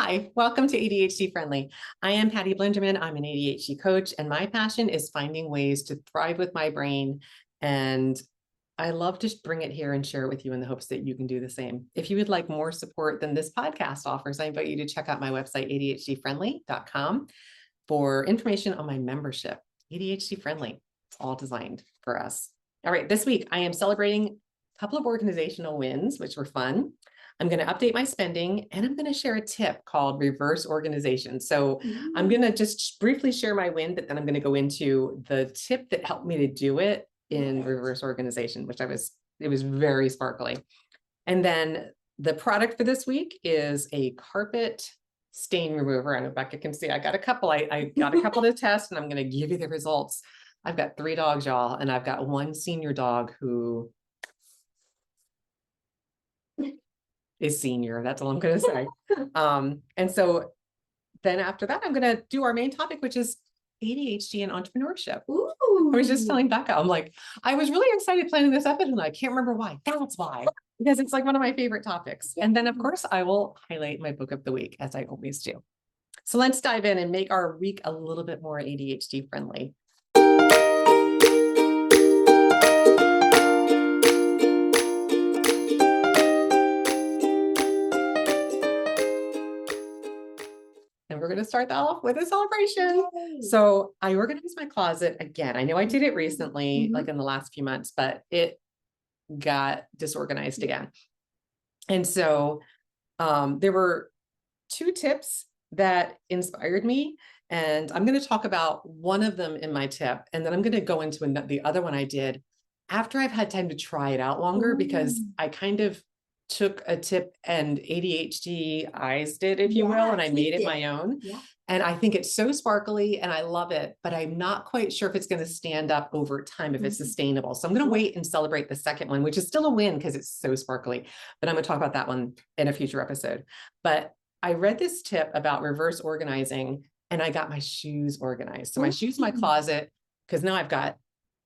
Hi, welcome to ADHD Friendly. I am Patty Blinderman. I'm an ADHD coach, and my passion is finding ways to thrive with my brain. And I love to bring it here and share it with you in the hopes that you can do the same. If you would like more support than this podcast offers, I invite you to check out my website, ADHD-Friendly.com, for information on my membership. ADHD Friendly, it's all designed for us. All right, this week I am celebrating a couple of organizational wins, which were fun. I'm going to update my spending, and I'm going to share a tip called reverse organization. So I'm going to just briefly share my win, but then I'm going to go into the tip that helped me to do it in reverse organization, it was very sparkly. And then the product for this week is a carpet stain remover. I know Becca can see I got a couple. I got a couple to test, and I'm going to give you the results. I've got 3 dogs, y'all, and I've got one senior dog who is senior. That's all I'm going to say. And so then after that, I'm going to do our main topic, which is ADHD and entrepreneurship. Ooh. I was just telling Becca, I was really excited planning this episode, and I can't remember why. That's why, because it's like one of my favorite topics. And then of course I will highlight my book of the week, as I always do. So let's dive in and make our week a little bit more ADHD friendly. And we're going to start that off with a celebration. Yay. So I organized my closet again. I know I did it recently, like in the last few months, but it got disorganized again. And so there were 2 tips that inspired me. And I'm going to talk about one of them in my tip. And then I'm going to go into the other one I did after I've had time to try it out longer, because I kind of took a tip and ADHDized it, if you will, and I made it my own. Yeah. And I think it's so sparkly and I love it, but I'm not quite sure if it's going to stand up over time, if it's sustainable. So I'm going to wait and celebrate the second one, which is still a win because it's so sparkly, but I'm going to talk about that one in a future episode. But I read this tip about reverse organizing, and I got my shoes organized. So my shoes in my closet, because now I've got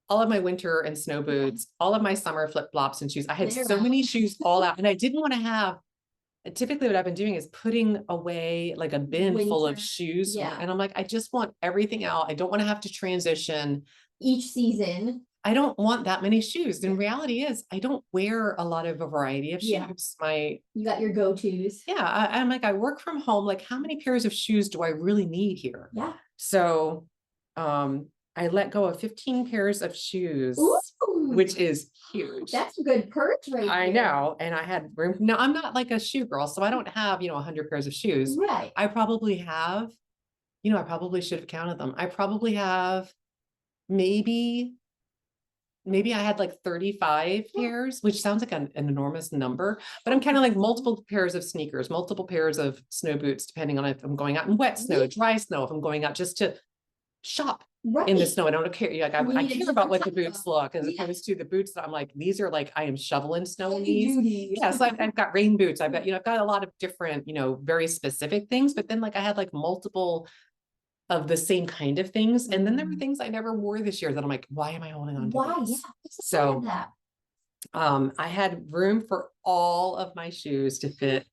all of my winter and snow boots, all of my summer flip-flops and shoes. I had so many shoes all out, and I didn't want to have, typically what I've been doing is putting away like a bin full of shoes. Yeah. And I'm like, I just want everything out. I don't want to have to transition each season. I don't want that many shoes. And reality is I don't wear a lot of a variety of shoes. You got your go-tos. Yeah. I'm like, I work from home. Like, how many pairs of shoes do I really need here? Yeah. So, I let go of 15 pairs of shoes, which is huge. That's a good purge right I know. And I had room. Now, I'm not like a shoe girl, so I don't have, 100 pairs of shoes. Right. I probably have, I probably should have counted them. I probably have maybe I had like 35 pairs, which sounds like an enormous number, but I'm kind of like multiple pairs of sneakers, multiple pairs of snow boots, depending on if I'm going out in wet snow, dry snow, if I'm going out just to shop in the snow. I don't care. Like I care about what the boots look, as opposed to the boots that I'm like, these are like, I am shoveling snow in these. Yeah. So I've got rain boots. I've got, I've got a lot of different, very specific things, but then like I had like multiple of the same kind of things. And then there were things I never wore this year that I'm like, why am I holding on to this? Yeah. So I had room for all of my shoes to fit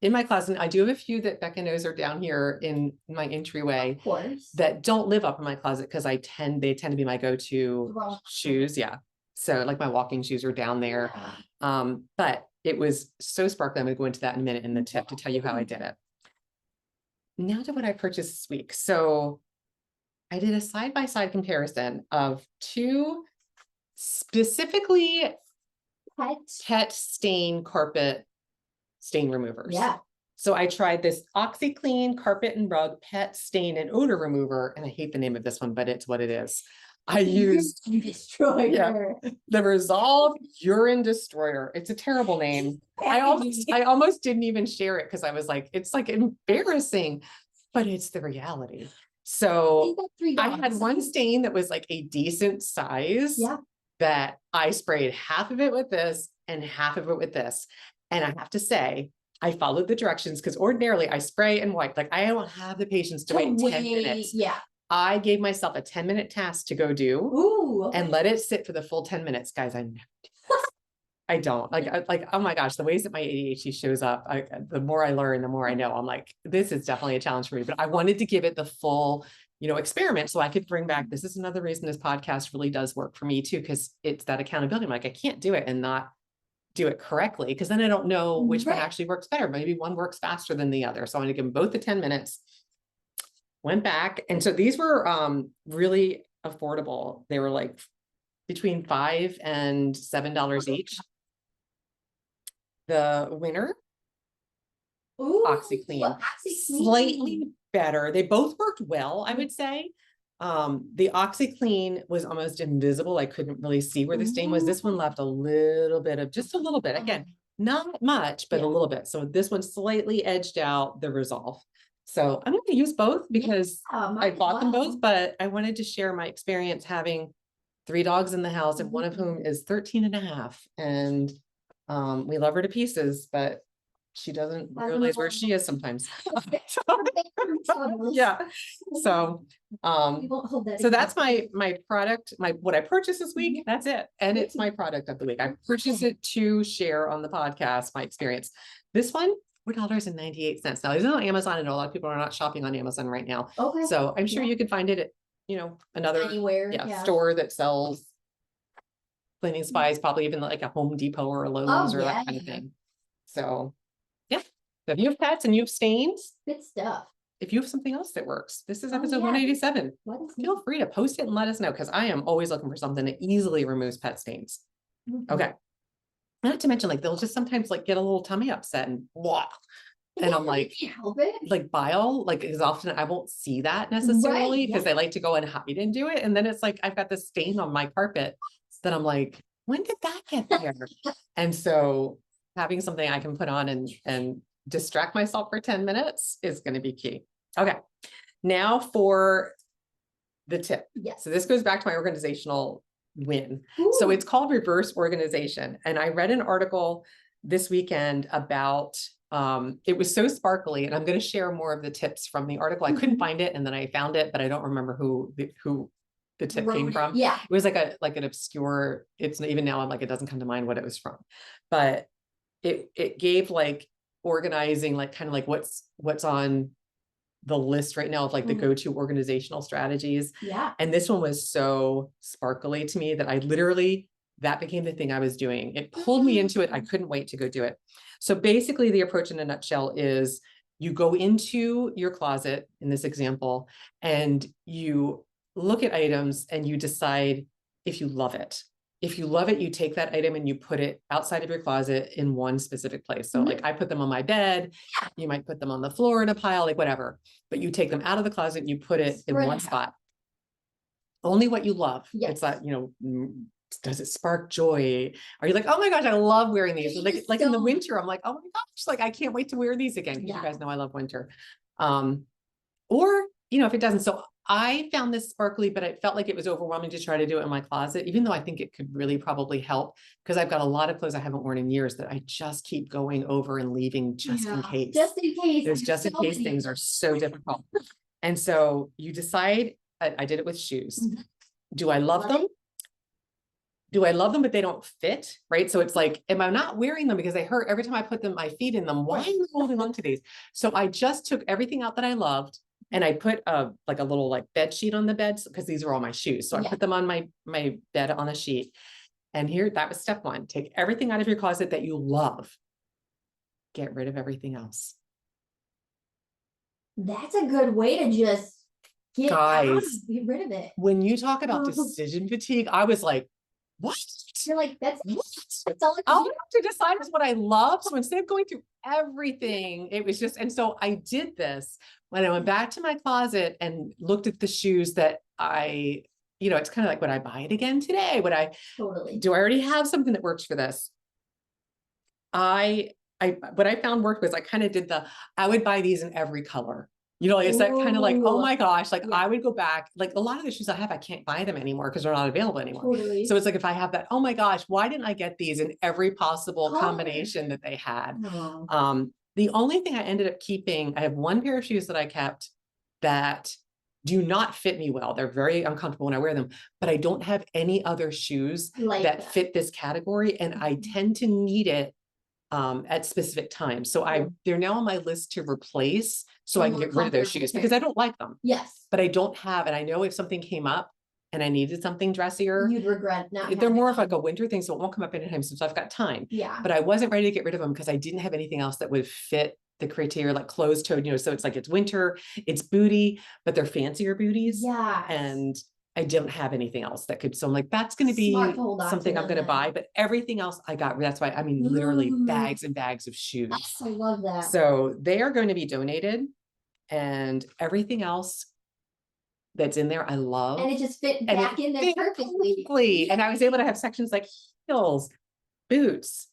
in my closet. I do have a few that Becca knows are down here in my entryway, of course, that don't live up in my closet because they tend to be my go-to shoes. Yeah. So like my walking shoes are down there. Yeah. But it was so sparkly. I'm going to go into that in a minute in the tip to tell you how I did it. Now to what I purchased this week. So I did a side-by-side comparison of 2 specifically pet stain carpet stain removers. Yeah. So I tried this OxyClean carpet and rug pet stain and odor remover, and I hate the name of this one, but it's what it is. I used Destroyer. The Resolve Urine Destroyer. It's a terrible name. I almost didn't even share it because I was like, it's like embarrassing, but it's the reality. So I had one stain that was like a decent size. Yeah. That I sprayed half of it with this and half of it with this. And I have to say, I followed the directions, because ordinarily I spray and wipe. Like I don't have the patience to wait 10 minutes. Yeah. I gave myself a 10-minute task to go do and let it sit for the full 10 minutes. Guys, I never do this. I don't oh my gosh, the ways that my ADHD shows up, the more I learn, the more I know. I'm like, this is definitely a challenge for me, but I wanted to give it the full, experiment so I could bring back, this is another reason this podcast really does work for me too, because it's that accountability. I'm like, I can't do it and not do it correctly, because then I don't know which one actually works better. Maybe one works faster than the other. So I'm going to give them both the 10 minutes. Went back. And so these were really affordable. They were like between $5 and $7 each. The winner, OxyClean, slightly better. They both worked well, I would say. The OxyClean was almost invisible. I couldn't really see where the stain was. This one left a little bit of, just a little bit. Again, not much, but a little bit. So this one slightly edged out the Resolve. So I'm going to use both because I bought them both, but I wanted to share my experience having 3 dogs in the house, and one of whom is 13 and a half. And we love her to pieces, but she doesn't realize where she is sometimes. Yeah. So, so that's my product, what I purchased this week. That's it. And it's my product of the week. I purchased it to share on the podcast, my experience. This one, $4.98. Now, this is on Amazon. I know a lot of people are not shopping on Amazon right now. Okay. So I'm sure you could find it at, another anywhere, store that sells cleaning supplies, probably even like a Home Depot or a Lowe's or that kind of thing. So yeah. So if you have pets and you have stains, good stuff. If you have something else that works, this is episode 187. Feel free to post it and let us know, because I am always looking for something that easily removes pet stains. Okay. Not to mention, like, they'll just sometimes like get a little tummy upset and blah. And I'm like, like bile, like as often I won't see that necessarily because I like to go and hide and do it. And then it's like, I've got this stain on my carpet that I'm like, when did that get there? And so having something I can put on and distract myself for 10 minutes is going to be key. Okay. Now for the tip. Yes. So this goes back to my organizational win. Ooh. So it's called reverse organization. And I read an article this weekend about, it was so sparkly, and I'm going to share more of the tips from the article. I couldn't find it, and then I found it, but I don't remember who the tip came from. Yeah. It was like an obscure, it's even now I'm like, it doesn't come to mind what it was from, but it gave like organizing, like kind of like what's on the list right now of like the go-to organizational strategies. Yeah. And this one was so sparkly to me that I literally, that became the thing I was doing. It pulled me into it. I couldn't wait to go do it. So basically the approach in a nutshell is you go into your closet in this example, and you look at items and you decide if you love it. If you love it, you take that item and you put it outside of your closet in one specific place. So like I put them on my bed, you might put them on the floor in a pile, like whatever, but you take them out of the closet and you put it in one spot. Only what you love. Yes. It's that, does it spark joy? Are you like, oh my gosh, I love wearing these? Like in the winter, I'm like, oh my gosh, like I can't wait to wear these again. Because you guys know I love winter. Or, if it doesn't. So I found this sparkly, but it felt like it was overwhelming to try to do it in my closet, even though I think it could really probably help, because I've got a lot of clothes I haven't worn in years that I just keep going over and leaving just in case. Just in case. There's just in case things are so difficult. And so you decide, I did it with shoes. Do I love them? Do I love them, but they don't fit, right? So it's like, am I not wearing them because they hurt every time I put my feet in them? Why am I holding on to these? So I just took everything out that I loved, and I put a little bed sheet on the bed, because these are all my shoes. So I put them on my bed on a sheet. And that was step 1. Take everything out of your closet that you love. Get rid of everything else. That's a good way to just get rid of it. When you talk about decision fatigue, I was like, what? You're like, that's all I have to decide is what I love. So instead of going through everything, it was just, and so I did this when I went back to my closet and looked at the shoes that it's kind of like, would I buy it again today? Do I already have something that works for this? What I found worked was I kind of did I would buy these in every color. It's that kind of like, oh my gosh, I would go back, like a lot of the shoes I have, I can't buy them anymore because they're not available anymore. Totally. So it's like, if I have that, oh my gosh, why didn't I get these in every possible combination that they had? The only thing I ended up keeping, I have one pair of shoes that I kept that do not fit me well. They're very uncomfortable when I wear them, but I don't have any other shoes that fit this category. And I tend to need it at specific times. So they're now on my list to replace so I can get rid of those shoes because I don't like them. Yes. But I don't have, and I know if something came up and I needed something dressier, you'd regret not. They're more of like a winter thing, so it won't come up anytime soon. So I've got time. Yeah. But I wasn't ready to get rid of them because I didn't have anything else that would fit the criteria, like closed-toed, so it's like it's winter, it's booty, but they're fancier booties. Yeah. And I don't have anything else that could, so I'm like, that's going to be something I'm going to buy, but everything else I got, that's why, I mean, literally bags and bags of shoes. I love that. So they are going to be donated, and everything else that's in there, I love. And it just fit back in there perfectly. And I was able to have sections like heels, boots,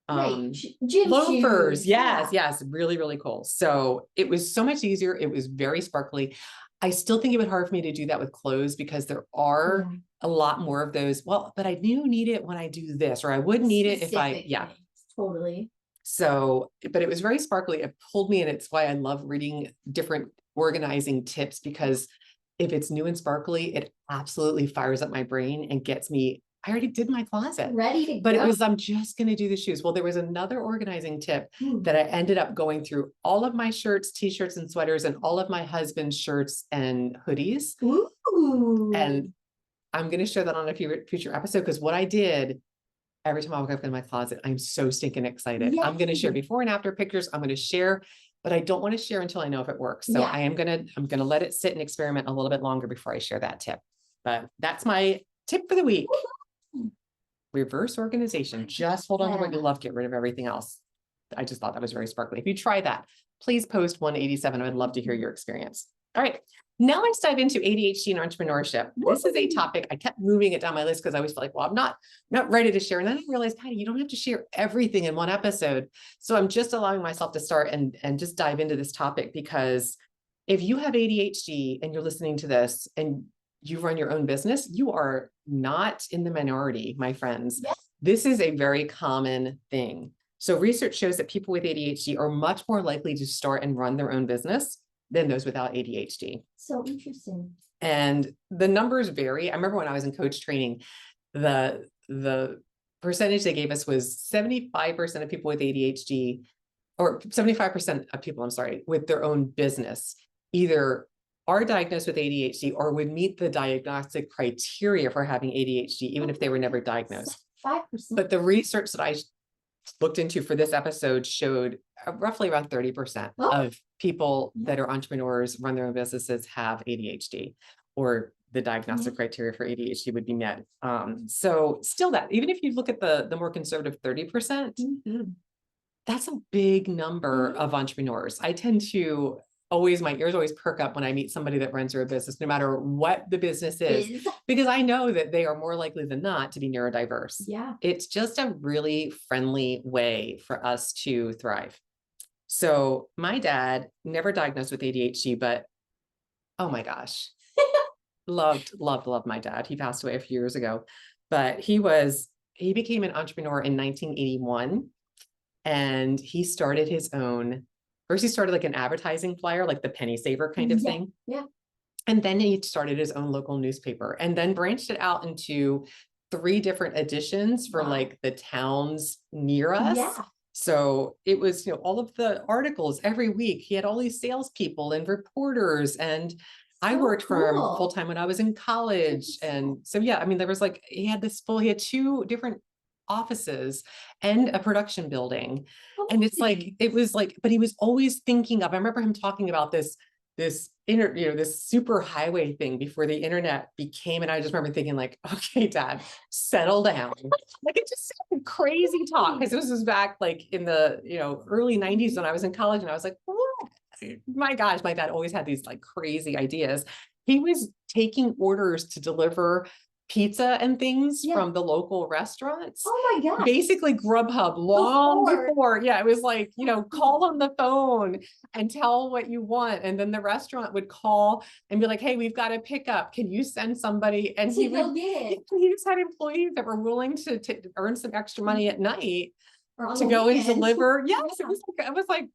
gym loafers. shoes. Yes. Really, really cool. So it was so much easier. It was very sparkly. I still think it would be hard for me to do that with clothes because there are a lot more of those. Well, but I do need it when I do this, or I would need it if I, totally. So, but it was very sparkly. It pulled me, and it's why I love reading different organizing tips, because if it's new and sparkly, it absolutely fires up my brain and gets me. I already did my closet. Ready to but go. It was, I'm just going to do the shoes. Well, there was another organizing tip that I ended up going through all of my shirts, t-shirts, and sweaters, and all of my husband's shirts and hoodies. Ooh. And I'm going to share that on a future episode, because what I did every time I walk up in my closet, I'm so stinking excited. Yes. I'm going to share before and after pictures. I'm going to share, but I don't want to share until I know if it works. So I'm going to let it sit and experiment a little bit longer before I share that tip. But that's my tip for the week. Reverse organization. Just hold on to what you love. Get rid of everything else. I just thought that was very sparkly. If you try that, please post 187. I would love to hear your experience. All right. Now let's dive into ADHD and entrepreneurship. This is a topic I kept moving it down my list because I always felt like, well, I'm not ready to share. And then I realized, Patty, you don't have to share everything in one episode. So I'm just allowing myself to start and just dive into this topic, because if you have ADHD and you're listening to this and you run your own business, you are not in the minority, my friends. Yes. This is a very common thing. So research shows that people with ADHD are much more likely to start and run their own business than those without ADHD. So interesting. And the numbers vary. I remember when I was in coach training, the percentage they gave us was 75% of people with ADHD, or 75% of people, I'm sorry, with their own business, either are diagnosed with ADHD or would meet the diagnostic criteria for having ADHD, even if they were never diagnosed. 5%. But the research that I looked into for this episode showed roughly around 30% of people that are entrepreneurs, run their own businesses, have ADHD, or the diagnostic criteria for ADHD would be met. So still, that even if you look at the more conservative 30%, that's a big number of entrepreneurs. I tend to my ears always perk up when I meet somebody that runs their business, no matter what the business is, because I know that they are more likely than not to be neurodiverse. Yeah. It's just a really friendly way for us to thrive. So my dad, never diagnosed with ADHD, but oh my gosh, loved my dad. He passed away a few years ago, but he became an entrepreneur in 1981, and he started his own. First, he started like an advertising flyer, like the penny saver kind of thing. Yeah. And then he started his own local newspaper, and then branched it out into 3 different editions for like the towns near us. Yeah. So it was, all of the articles every week. He had all these salespeople and reporters, and I worked for him full time when I was in college. And so, yeah, I mean, there was like, he had 2 different offices and a production building. And it's like, it was like, but he was always thinking of, I remember him talking about this super highway thing before the internet became, and I just remember thinking like, okay, Dad, settle down. Like, it just sounded crazy talk, because this was back like in the, early 90s when I was in college, and I was like, what? My gosh, my dad always had these like crazy ideas. He was taking orders to deliver pizza and things from the local restaurants. Oh my God. Basically Grubhub long before. Yeah. It was like, call on the phone and tell what you want. And then the restaurant would call and be like, hey, we've got a pickup. Can you send somebody? And he just had employees that were willing to earn some extra money at night to go and deliver. Yes. It was like,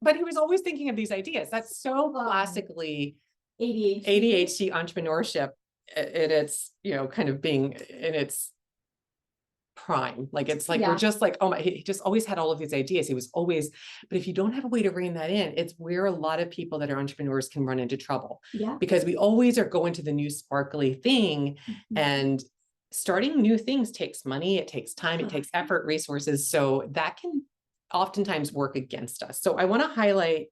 but he was always thinking of these ideas. That's so classically ADHD entrepreneurship in its, kind of being in its prime. Like, it's like, we're just like, oh my, he just always had all of these ideas. He was always, but if you don't have a way to rein that in, it's where a lot of people that are entrepreneurs can run into trouble. Because we always are going to the new sparkly thing, and starting new things takes money, it takes time, it takes effort, resources. So that can oftentimes work against us. So I want to highlight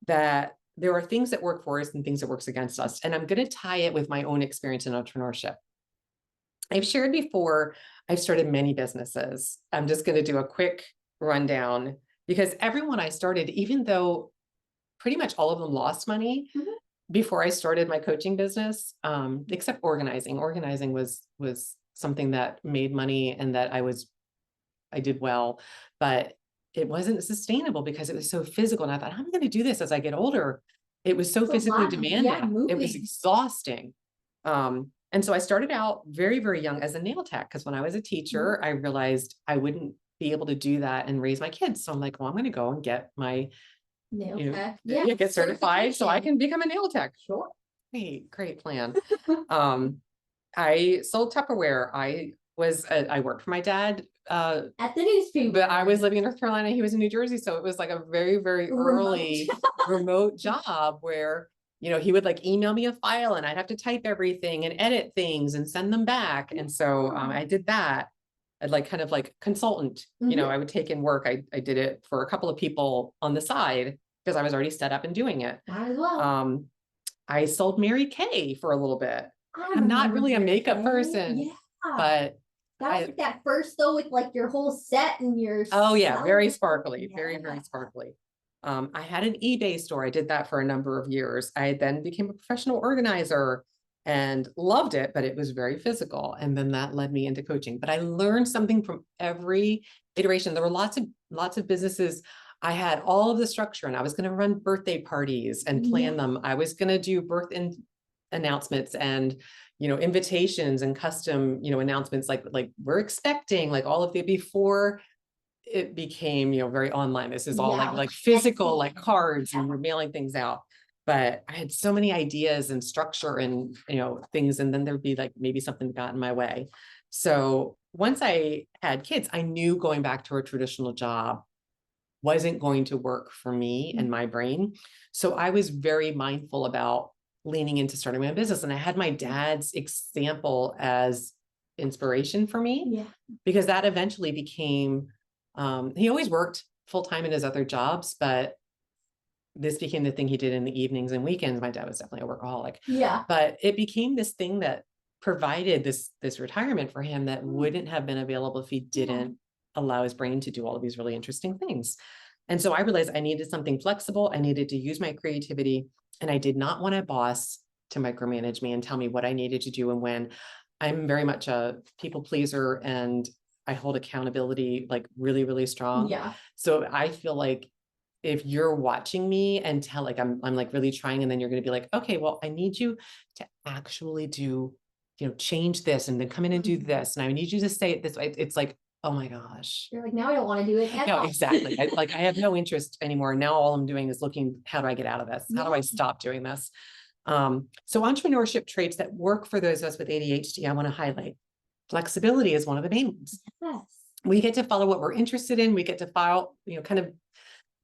that there are things that work for us and things that works against us. And I'm going to tie it with my own experience in entrepreneurship. I've shared before, I've started many businesses. I'm just going to do a quick rundown, because everyone I started, even though pretty much all of them lost money before I started my coaching business, except organizing. Organizing was something that made money and that I did well, but it wasn't sustainable because it was so physical. And I thought, how am I going to do this as I get older? It was so physically demanding. It was exhausting. And so I started out very, very young as a nail tech, because when I was a teacher, I realized I wouldn't be able to do that and raise my kids. So I'm like, well, I'm going to go and get my nail tech. Get certified so I can become a nail tech. Sure. Great plan. I sold Tupperware. I worked for my dad at the newspaper, but I was living in North Carolina. He was in New Jersey. So it was like a very, very early remote job where, he would like email me a file and I'd have to type everything and edit things and send them back. And so I did that. I'd like kind of like consultant, I would take in work. I did it for a couple of people on the side because I was already set up and doing it. Might as well. I sold Mary Kay for a little bit. I'm not really a makeup person, but that was like that first though, with like your whole set and your very sparkly, very, very sparkly. I had an eBay store. I did that for a number of years. I then became a professional organizer and loved it, but it was very physical. And then that led me into coaching. But I learned something from every iteration. There were lots of businesses. I had all of the structure, and I was going to run birthday parties and plan them. I was going to do announcements and invitations and custom announcements like we're expecting, like all of the before it became very online. This is all like physical, like cards, and we're mailing things out. But I had so many ideas and structure and things, and then there'd be like maybe something that got in my way. So once I had kids, I knew going back to a traditional job wasn't going to work for me and my brain. So I was very mindful about leaning into starting my own business. And I had my dad's example as inspiration for me, because that eventually became, he always worked full-time in his other jobs, but this became the thing he did in the evenings and weekends. My dad was definitely a workaholic. But it became this thing that provided this retirement for him that wouldn't have been available if he didn't allow his brain to do all of these really interesting things. And so I realized I needed something flexible. I needed to use my creativity, and I did not want a boss to micromanage me and tell me what I needed to do and when. I'm very much a people pleaser, and I hold accountability really, really strong. So I feel like if you're watching me and tell I'm like really trying, and then you're going to be like, okay, well, I need you to actually do, change this and then come in and do this. And I need you to say it this way. It's like, oh my gosh. You're like, now I don't want to do it. No, exactly. I have no interest anymore. Now all I'm doing is looking, how do I get out of this? How do I stop doing this? So entrepreneurship traits that work for those of us with ADHD, I want to highlight. Flexibility is one of the main ones. We get to follow what we're interested in. We get to file, kind of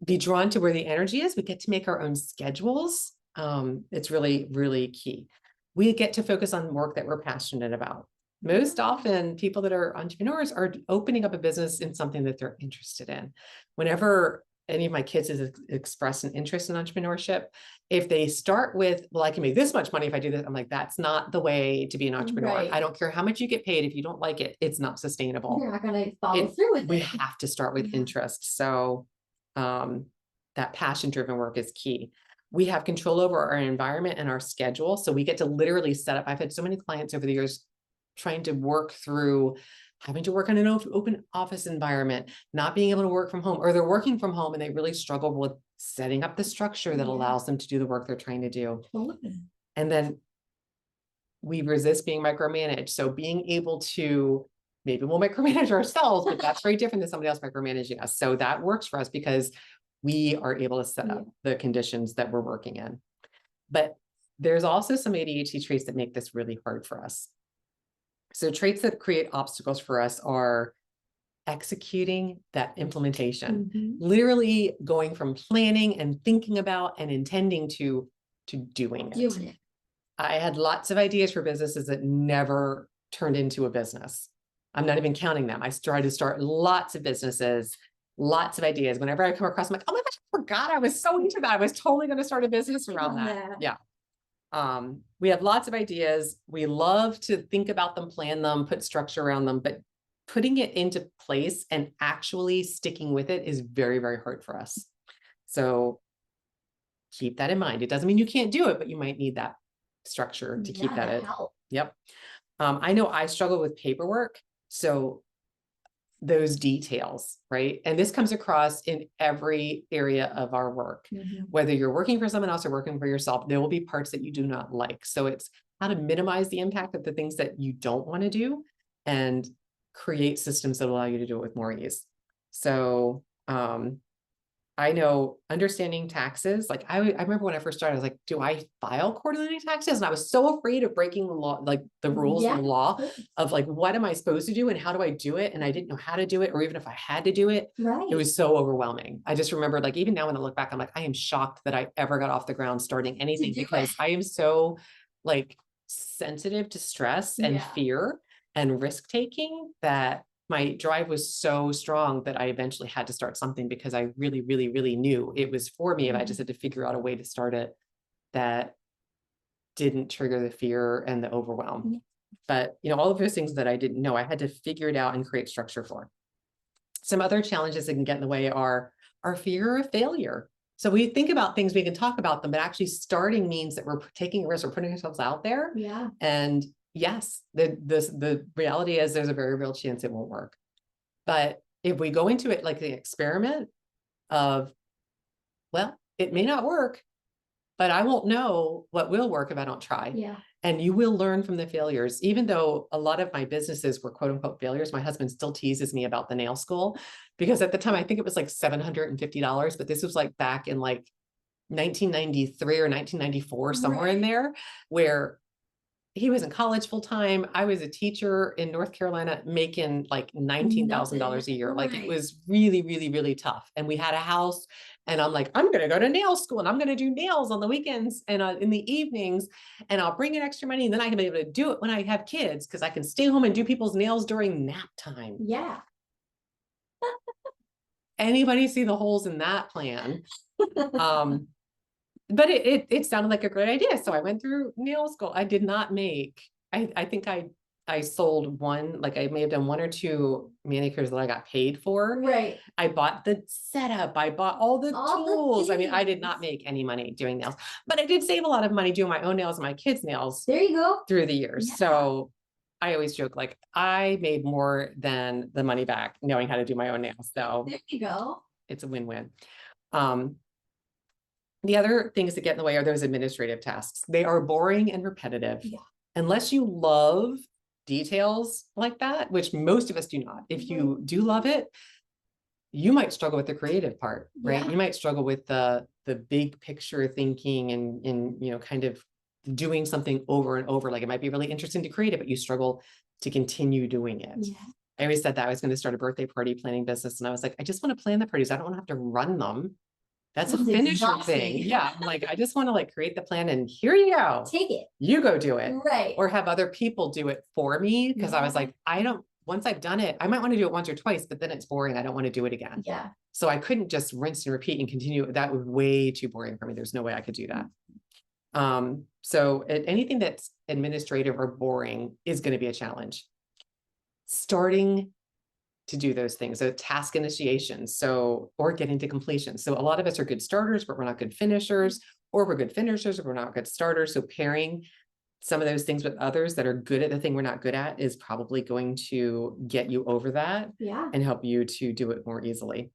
be drawn to where the energy is. We get to make our own schedules. It's really, really key. We get to focus on work that we're passionate about. Most often, people that are entrepreneurs are opening up a business in something that they're interested in. Whenever any of my kids has expressed an interest in entrepreneurship, if they start with, well, I can make this much money if I do this, I'm like, that's not the way to be an entrepreneur. I don't care how much you get paid. If you don't like it, it's not sustainable. You're not going to follow through with it. We have to start with interest. So that passion-driven work is key. We have control over our environment and our schedule. So we get to literally set up. I've had so many clients over the years trying to work through having to work on an open office environment, not being able to work from home, or they're working from home and they really struggle with setting up the structure that allows them to do the work they're trying to do. And then we resist being micromanaged. So being able to, maybe we'll micromanage ourselves, but that's very different than somebody else micromanaging us. So that works for us because we are able to set up the conditions that we're working in. But there's also some ADHD traits that make this really hard for us. So traits that create obstacles for us are executing that implementation, literally going from planning and thinking about and intending to doing it. I had lots of ideas for businesses that never turned into a business. I'm not even counting them. I tried to start lots of businesses, lots of ideas. Whenever I come across, I'm like, oh my gosh, I forgot I was so into that. I was totally going to start a business around that. Yeah. We have lots of ideas. We love to think about them, plan them, put structure around them, but putting it into place and actually sticking with it is very, very hard for us. So keep that in mind. It doesn't mean you can't do it, but you might need that structure to keep that. Yep. I know I struggle with paperwork. So those details, right? And this comes across in every area of our work, whether you're working for someone else or working for yourself, there will be parts that you do not like. So it's how to minimize the impact of the things that you don't want to do and create systems that allow you to do it with more ease. So, I know understanding taxes, like I remember when I first started, I was like, do I file quarterly taxes? And I was so afraid of breaking the law, like the rules of the law of like, what am I supposed to do and how do I do it? And I didn't know how to do it, or even if I had to do it, it was so overwhelming. I just remember, like, even now when I look back, I'm like, I am shocked that I ever got off the ground starting anything because I am so like sensitive to stress and fear and risk taking that my drive was so strong that I eventually had to start something because I really, really, really knew it was for me. And I just had to figure out a way to start it that didn't trigger the fear and the overwhelm. But, you know, all of those things that I didn't know, I had to figure it out and create structure for. Some other challenges that can get in the way are our fear of failure. So we think about things, we can talk about them, but actually starting means that we're taking a risk, we're putting ourselves out there. And yes, the reality is there's a very real chance it won't work. But if we go into it like the experiment of, well, it may not work, but I won't know what will work if I don't try. And you will learn from the failures. Even though a lot of my businesses were quote unquote failures, my husband still teases me about the nail school because at the time, I think it was like $750, but this was like back in like 1993 or 1994, somewhere in there, where he was in college full time. I was a teacher in North Carolina making like $19,000 a year. Like it was really, really, really tough. And we had a house and I'm like, I'm going to go to nail school and I'm going to do nails on the weekends and in the evenings, and I'll bring in extra money. And then I can be able to do it when I have kids because I can stay home and do people's nails during nap time. Anybody see the holes in that plan? But it sounded like a great idea. So I went through nail school. I did not make, I think I sold one, like I may have done one or two manicures that I got paid for. I bought the setup. I bought all the tools. I mean, I did not make any money doing nails, but I did save a lot of money doing my own nails and my kids' nails. Through the years. So I always joke, like I made more than the money back knowing how to do my own nails. So it's a win-win. The other things that get in the way are those administrative tasks. They are boring and repetitive. Unless you love details like that, which most of us do not. If you do love it, you might struggle with the creative part, right? You might struggle with the big picture thinking and you know, kind of doing something over and over. Like it might be really interesting to create it, but you struggle to continue doing it. I always said that I was going to start a birthday party planning business. And I was like, I just want to plan the parties. I don't want to have to run them. That's a finisher thing. I'm like, I just want to like create the plan and here you go. Take it. You go do it. Or have other people do it for me. Cause I was like, once I've done it, I might want to do it once or twice, but then it's boring. I don't want to do it again. So I couldn't just rinse and repeat and continue. That was way too boring for me. There's no way I could do that. So anything that's administrative or boring is going to be a challenge. Starting to do those things, so task initiation, or getting to completion. So a lot of us are good starters, but we're not good finishers, or we're good finishers, but we're not good starters. So pairing some of those things with others that are good at the thing we're not good at is probably going to get you over that and help you to do it more easily.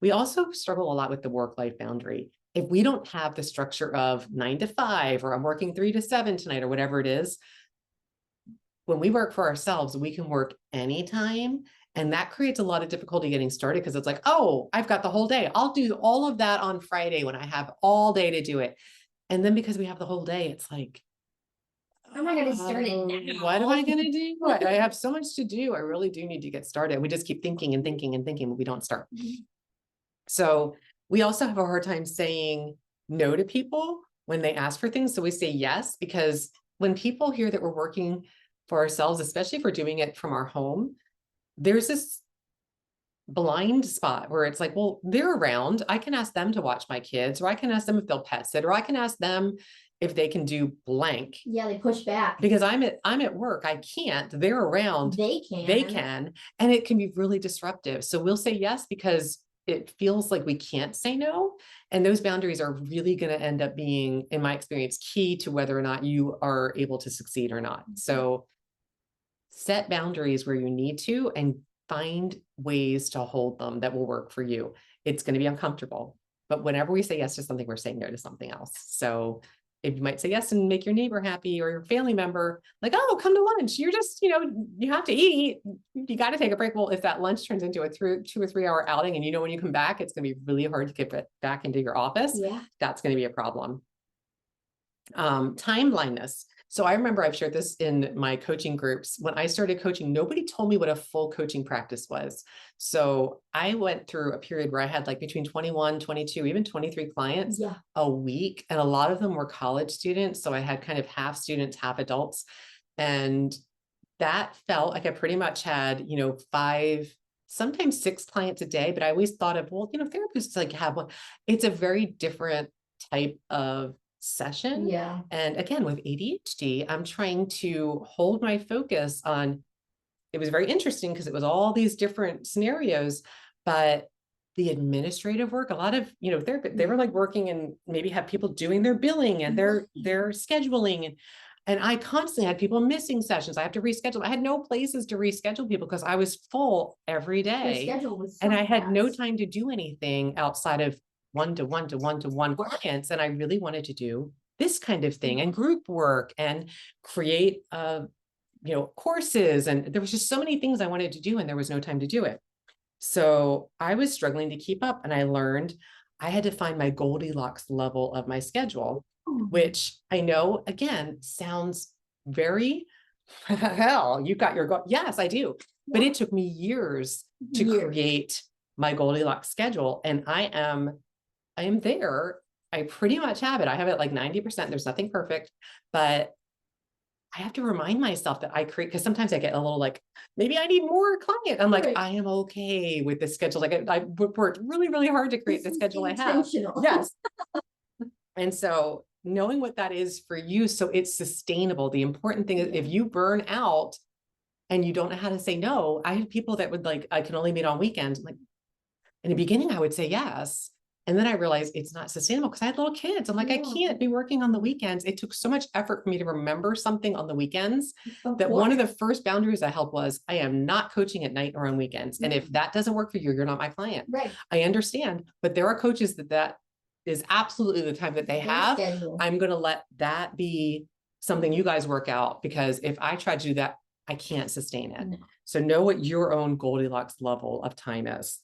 We also struggle a lot with the work-life boundary. If we don't have the structure of 9 to 5, or I'm working 3 to 7 tonight, or whatever it is, when we work for ourselves, we can work anytime. And that creates a lot of difficulty getting started because it's like, oh, I've got the whole day. I'll do all of that on Friday when I have all day to do it. And then because we have the whole day, it's like, how am I going to start it now? What am I going to do? I have so much to do. I really do need to get started. We just keep thinking and thinking and thinking, but we don't start. So we also have a hard time saying no to people when they ask for things. So we say yes, because when people hear that we're working for ourselves, especially if we're doing it from our home, there's this blind spot where it's like, well, they're around. I can ask them to watch my kids, or I can ask them if they'll pet sit, or I can ask them if they can do blank. Yeah, they push back. Because I'm at work. I can't. They're around. They can. They can. And it can be really disruptive. So we'll say yes because it feels like we can't say no. And those boundaries are really going to end up being, in my experience, key to whether or not you are able to succeed or not. So set boundaries where you need to and find ways to hold them that will work for you. It's going to be uncomfortable, but whenever we say yes to something, we're saying no to something else. So if you might say yes and make your neighbor happy or your family member, like, oh, come to lunch. You're just, you have to eat. You got to take a break. Well, if that lunch turns into a 2 or 3 hour outing, and when you come back, it's going to be really hard to get back into your office. Yeah. That's going to be a problem. Time blindness. So I remember I've shared this in my coaching groups. When I started coaching, nobody told me what a full coaching practice was. So I went through a period where I had like between 21, 22, even 23 clients a week. And a lot of them were college students. So I had kind of half students, half adults. And that felt like I pretty much had, 5, sometimes 6 clients a day. But I always thought of, well, therapists like have one. It's a very different type of session. Yeah. And again, with ADHD, I'm trying to hold my focus on, it was very interesting because it was all these different scenarios, but the administrative work, a lot of, they were like working and maybe have people doing their billing and their scheduling. And I constantly had people missing sessions. I have to reschedule. I had no places to reschedule people because I was full every day. And I had no time to do anything outside of one-to-one clients. And I really wanted to do this kind of thing and group work and create, courses. And there was just so many things I wanted to do and there was no time to do it. So I was struggling to keep up, and I learned I had to find my Goldilocks level of my schedule, which I know, again, sounds very, hell, you got your goal. Yes, I do. But it took me years to create my Goldilocks schedule. And I am there. I pretty much have it. I have it like 90%. There's nothing perfect, but I have to remind myself that I create, because sometimes I get a little like, maybe I need more client. I'm like, I am okay with this schedule. Like I worked really, really hard to create the schedule I have. Yes. And so knowing what that is for you, so it's sustainable. The important thing is if you burn out and you don't know how to say no, I had people that would like, I can only meet on weekends. Like in the beginning, I would say yes. And then I realized it's not sustainable because I had little kids. I'm like, I can't be working on the weekends. It took so much effort for me to remember something on the weekends that one of the first boundaries I held was I am not coaching at night or on weekends. And if that doesn't work for you, you're not my client. Right. I understand, but there are coaches that is absolutely the time that they have. I'm going to let that be something you guys work out, because if I try to do that, I can't sustain it. No. So know what your own Goldilocks level of time is.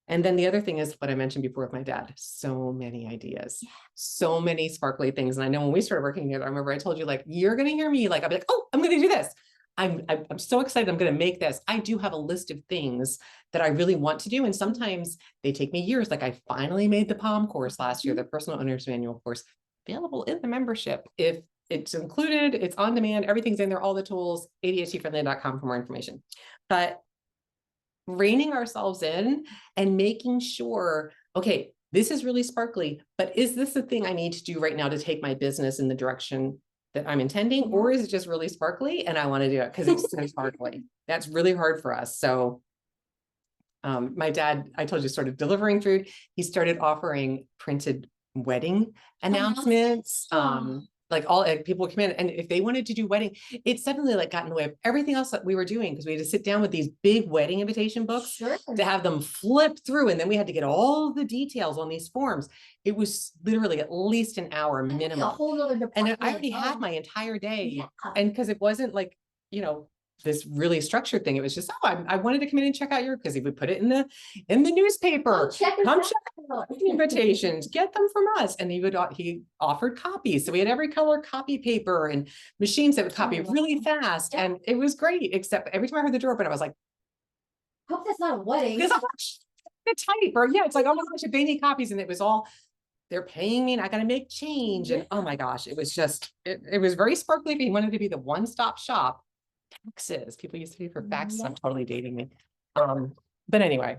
And then the other thing is what I mentioned before with my dad, so many ideas, so many sparkly things. And I know when we started working together, I remember I told you, like, you're going to hear me, like, I'll be like, oh, I'm going to do this. I'm so excited. I'm going to make this. I do have a list of things that I really want to do. And sometimes they take me years. Like I finally made the POM course last year, the Personal Owner's Manual course, available in the membership. If it's included, it's on demand, everything's in there, all the tools, ADHD-Friendly.com for more information. But reining ourselves in and making sure, okay, this is really sparkly, but is this the thing I need to do right now to take my business in the direction that I'm intending? Or is it just really sparkly and I want to do it because it's so sparkly? That's really hard for us. So my dad, I told you, started delivering food. He started offering printed wedding announcements. People come in, and if they wanted to do wedding, it suddenly like got in the way of everything else that we were doing, because we had to sit down with these big wedding invitation books to have them flip through. And then we had to get all the details on these forms. It was literally at least an hour minimum. A whole other department. And I already had my entire day. And because it wasn't like, this really structured thing. It was just, oh, I wanted to come in and check out your, because he would put it in the newspaper. Come check out invitations, get them from us. And he offered copies. So we had every color copy paper and machines that would copy really fast. Yeah. And it was great, except every time I heard the door open, I was like, hope that's not a wedding. because I'm the type, or yeah, it's like, oh my gosh, if they need copies, and it was all, they're paying me and I got to make change. And oh my gosh, it was just, it was very sparkly. If he wanted to be the one-stop shop. Taxes, people used to pay for faxes. I'm totally dating me. But anyway,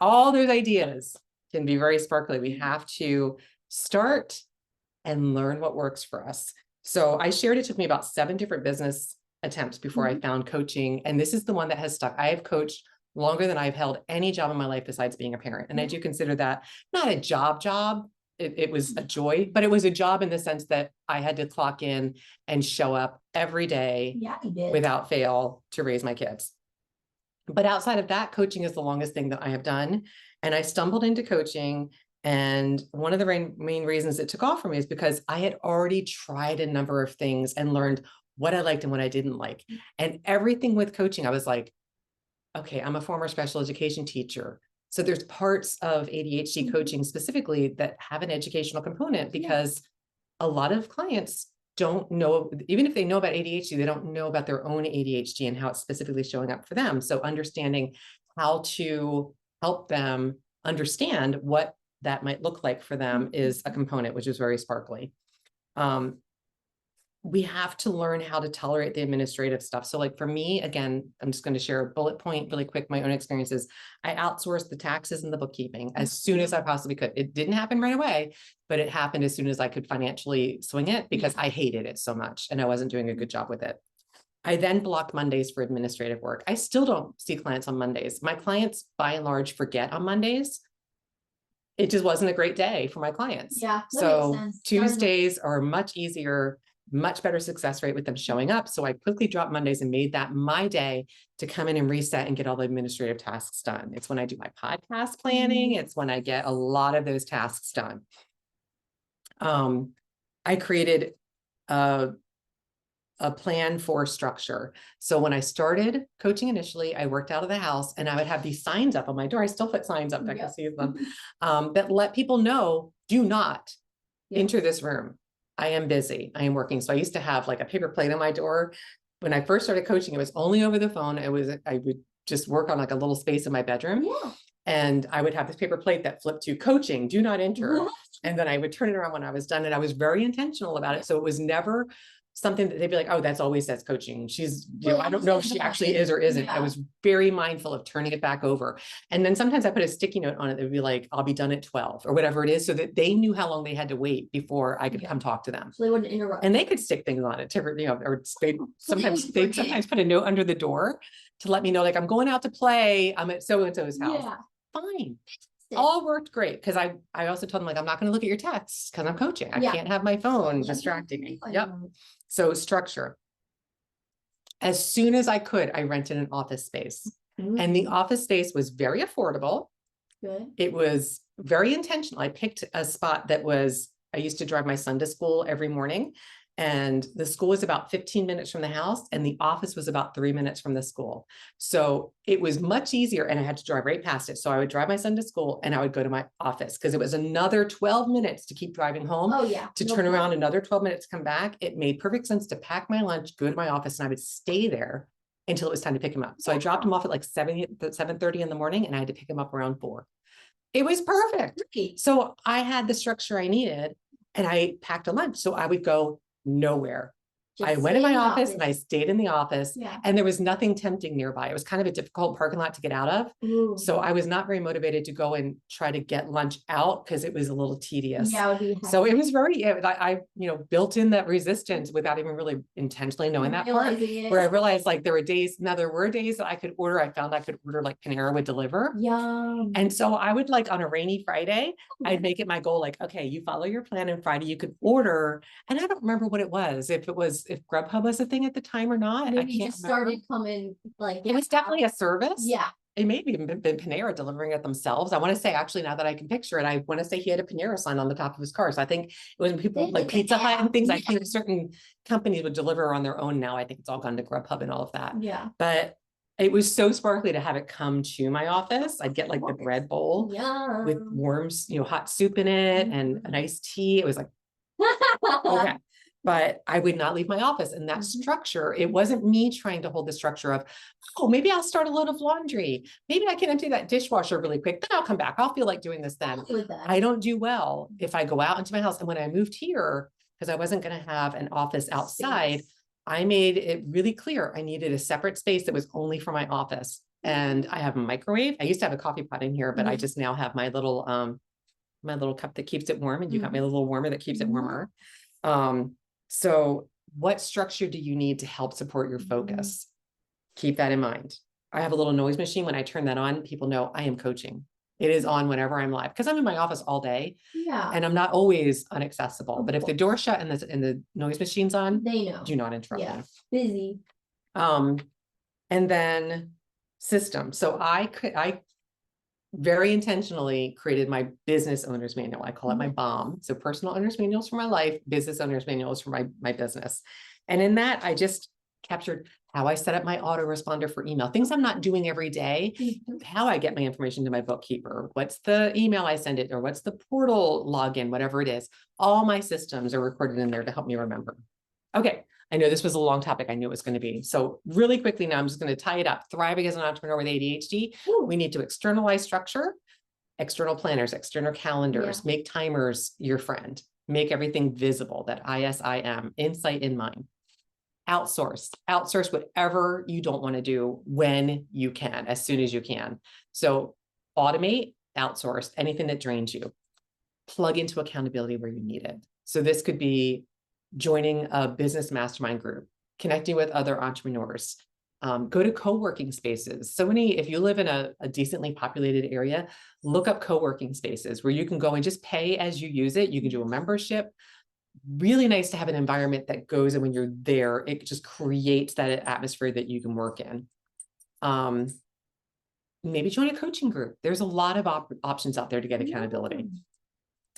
all those ideas can be very sparkly. We have to start and learn what works for us. So I shared it took me about 7 different business attempts before I found coaching. And this is the one that has stuck. I have coached longer than I've held any job in my life besides being a parent. And I do consider that not a job. It was a joy, but it was a job in the sense that I had to clock in and show up every day without fail to raise my kids. But outside of that, coaching is the longest thing that I have done. And I stumbled into coaching. And one of the main reasons it took off for me is because I had already tried a number of things and learned what I liked and what I didn't like. And everything with coaching, I was like, okay, I'm a former special education teacher. So there's parts of ADHD coaching specifically that have an educational component, because a lot of clients don't know, even if they know about ADHD, they don't know about their own ADHD and how it's specifically showing up for them. So understanding how to help them understand what that might look like for them is a component, which is very sparkly. We have to learn how to tolerate the administrative stuff. So like for me, again, I'm just going to share a bullet point really quick, my own experiences. I outsourced the taxes and the bookkeeping as soon as I possibly could. It didn't happen right away, but it happened as soon as I could financially swing it, because I hated it so much and I wasn't doing a good job with it. I then blocked Mondays for administrative work. I still don't see clients on Mondays. My clients by and large forget on Mondays. It just wasn't a great day for my clients. Yeah. So Tuesdays are much easier, much better success rate with them showing up. So I quickly dropped Mondays and made that my day to come in and reset and get all the administrative tasks done. It's when I do my podcast planning. It's when I get a lot of those tasks done. I created a plan for structure. So when I started coaching initially, I worked out of the house and I would have these signs up on my door. I still put signs up, I can see them, that let people know, do not enter this room. I am busy. I am working. So I used to have like a paper plate on my door. When I first started coaching, it was only over the phone. I would just work on like a little space in my bedroom. And I would have this paper plate that flipped to coaching, do not enter. And then I would turn it around when I was done. And I was very intentional about it. So it was never something that they'd be like, oh, that's always says coaching. She's, I don't know if she actually is or isn't. I was very mindful of turning it back over. And then sometimes I put a sticky note on it that would be like, I'll be done at 12 or whatever it is, so that they knew how long they had to wait before I could come talk to them. So they wouldn't interrupt. And they could stick things on it to, or they'd sometimes put a note under the door to let me know, like, I'm going out to play. I'm at so-and-so's house. Fine. All worked great. Because I also told them, like, I'm not going to look at your texts because I'm coaching. I can't have my phone distracting me. So structure. As soon as I could, I rented an office space. And the office space was very affordable. It was very intentional. I picked a spot that was, I used to drive my son to school every morning. And the school was about 15 minutes from the house and the office was about 3 minutes from the school. So it was much easier and I had to drive right past it. So I would drive my son to school and I would go to my office because it was another 12 minutes to keep driving home, to turn around another 12 minutes to come back. It made perfect sense to pack my lunch, go to my office, and I would stay there until it was time to pick him up. So I dropped him off at like 7:30 in the morning and I had to pick him up around 4. It was perfect. So I had the structure I needed and I packed a lunch. So I would go nowhere. I went in my office and I stayed in the office and there was nothing tempting nearby. It was kind of a difficult parking lot to get out of. So I was not very motivated to go and try to get lunch out because it was a little tedious. So it was very, I built in that resistance without even really intentionally knowing that part, where I realized like there were days that I could order. I found I could order like Panera would deliver. And so I would, like, on a rainy Friday, I'd make it my goal, like, okay, you follow your plan and Friday you could order. And I don't remember what it was, if Grubhub was a thing at the time or not. Maybe it just started coming, like, it was definitely a service. it may have even been Panera delivering it themselves. I want to say, actually, now that I can picture it, I want to say he had a Panera sign on the top of his car. So I think it was when people like Pizza Hut and things. I think certain companies would deliver on their own now. I think it's all gone to Grubhub and all of that. Yeah. But it was so sparkly to have it come to my office. I'd get like the bread bowl with warm, hot soup in it and an iced tea. It was like, okay. But I would not leave my office, and that structure, it wasn't me trying to hold the structure of, oh, maybe I'll start a load of laundry. Maybe I can empty that dishwasher really quick. Then I'll come back. I'll feel like doing this then. I don't do well if I go out into my house. And when I moved here, because I wasn't going to have an office outside, I made it really clear I needed a separate space that was only for my office. And I have a microwave. I used to have a coffee pot in here, but I just now have my little cup that keeps it warm, and you got my little warmer that keeps it warmer. So what structure do you need to help support your focus? Keep that in mind. I have a little noise machine. When I turn that on, people know I am coaching. It is on whenever I'm live, because I'm in my office all day. Yeah. And I'm not always unaccessible. But if the door's shut and the noise machine's on, they know. Do not interrupt me. Busy. And then system. So I very intentionally created my business owner's manual. I call it my BOM. So personal owner's manuals for my life, business owner's manuals for my business. And in that, I just captured how I set up my autoresponder for email, things I'm not doing every day, how I get my information to my bookkeeper, what's the email I send it, or what's the portal login, whatever it is. All my systems are recorded in there to help me remember. Okay. I know this was a long topic. I knew it was going to be. So really quickly now, I'm just going to tie it up. Thriving as an entrepreneur with ADHD, we need to externalize structure, external planners, external calendars, make timers your friend, make everything visible, that ISIM, insight in mind. Outsource whatever you don't want to do when you can, as soon as you can. So automate, outsource anything that drains you. Plug into accountability where you need it. So this could be joining a business mastermind group, connecting with other entrepreneurs, go to co-working spaces. So many, if you live in a decently populated area, look up co-working spaces where you can go and just pay as you use it. You can do a membership. Really nice to have an environment that goes, and when you're there, it just creates that atmosphere that you can work in. Maybe join a coaching group. There's a lot of options out there to get accountability.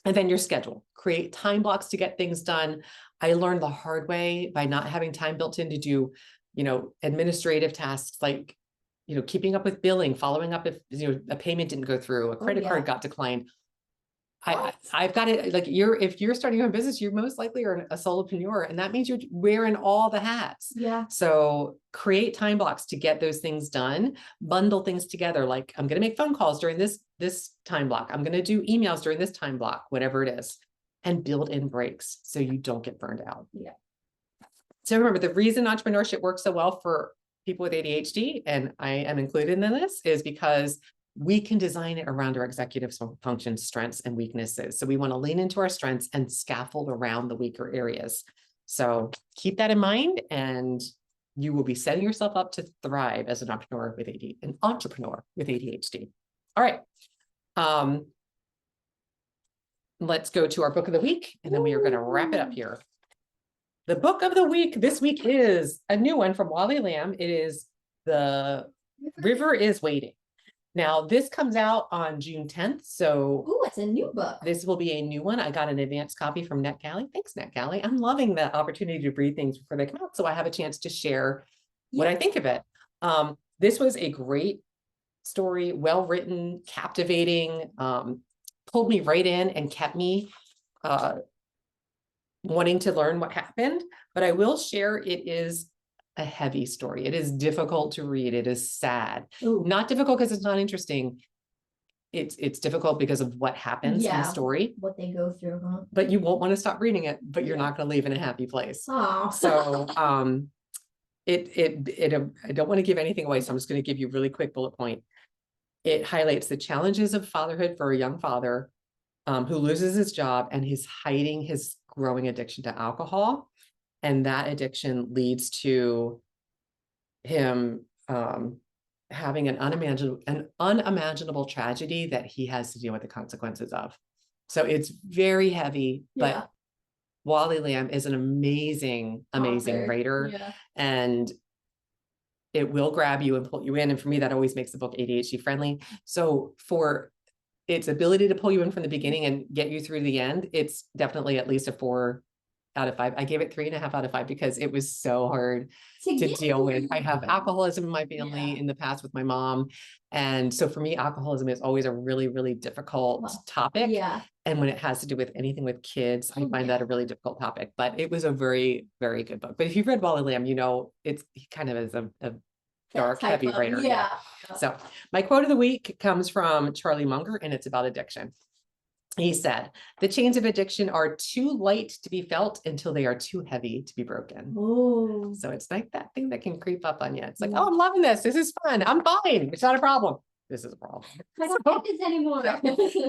And then your schedule, create time blocks to get things done. I learned the hard way by not having time built in to do, administrative tasks like, keeping up with billing, following up if, a payment didn't go through, a credit card got declined. I've got it. Like if you're starting your own business, you most likely are a solopreneur, and that means you're wearing all the hats. Yeah. So create time blocks to get those things done, bundle things together. Like I'm going to make phone calls during this time block. I'm going to do emails during this time block, whatever it is, and build in breaks so you don't get burned out. Yeah. So remember, the reason entrepreneurship works so well for people with ADHD, and I am included in this, is because we can design it around our executive function strengths and weaknesses. So we want to lean into our strengths and scaffold around the weaker areas. So keep that in mind, and you will be setting yourself up to thrive as an entrepreneur with ADHD. All right. Let's go to our book of the week, and then we are going to wrap it up here. The book of the week this week is a new one from Wally Lamb. It is The River is Waiting. Now, this comes out on June 10th. So it's a new book. This will be a new one. I got an advanced copy from NetGalley. Thanks, NetGalley. I'm loving the opportunity to read things before they come out, so I have a chance to share what I think of it. This was a great story, well-written, captivating, pulled me right in and kept me wanting to learn what happened. But I will share, it is a heavy story. It is difficult to read. It is sad. Ooh. Not difficult because it's not interesting. It's difficult because of what happens in the story. What they go through, huh? But you won't want to stop reading it, but you're not going to leave in a happy place. Oh. So I don't want to give anything away, so I'm just going to give you a really quick bullet point. It highlights the challenges of fatherhood for a young father who loses his job and he's hiding his growing addiction to alcohol. And that addiction leads to him having an unimaginable tragedy that he has to deal with the consequences of. So it's very heavy, but Wally Lamb is an amazing writer. Yeah. And it will grab you and pull you in. And for me, that always makes the book ADHD friendly. So for its ability to pull you in from the beginning and get you through the end, it's definitely at least a 4 out of 5. I gave it 3.5 out of 5 because it was so hard to deal with. I have alcoholism in my family in the past with my mom. And so for me, alcoholism is always a really, really difficult topic. Yeah. And when it has to do with anything with kids, I find that a really difficult topic, but it was a very, very good book. But if you've read Wally Lamb, you know, he kind of is a dark, heavy writer. Yeah. So my quote of the week comes from Charlie Munger, and it's about addiction. He said, "The chains of addiction are too light to be felt until they are too heavy to be broken." Oh. So it's like that thing that can creep up on you. It's like, oh, I'm loving this. This is fun. I'm fine. It's not a problem. This is a problem. I don't get this anymore.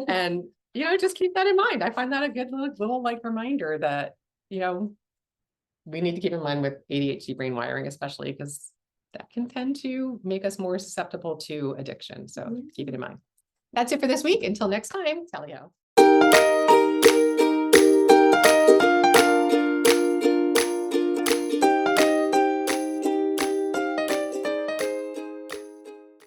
And, you know, just keep that in mind. I find that a good little like reminder that, you know, we need to keep in mind with ADHD brain wiring, especially because that can tend to make us more susceptible to addiction. So keep it in mind. That's it for this week. Until next time, Tally-ho.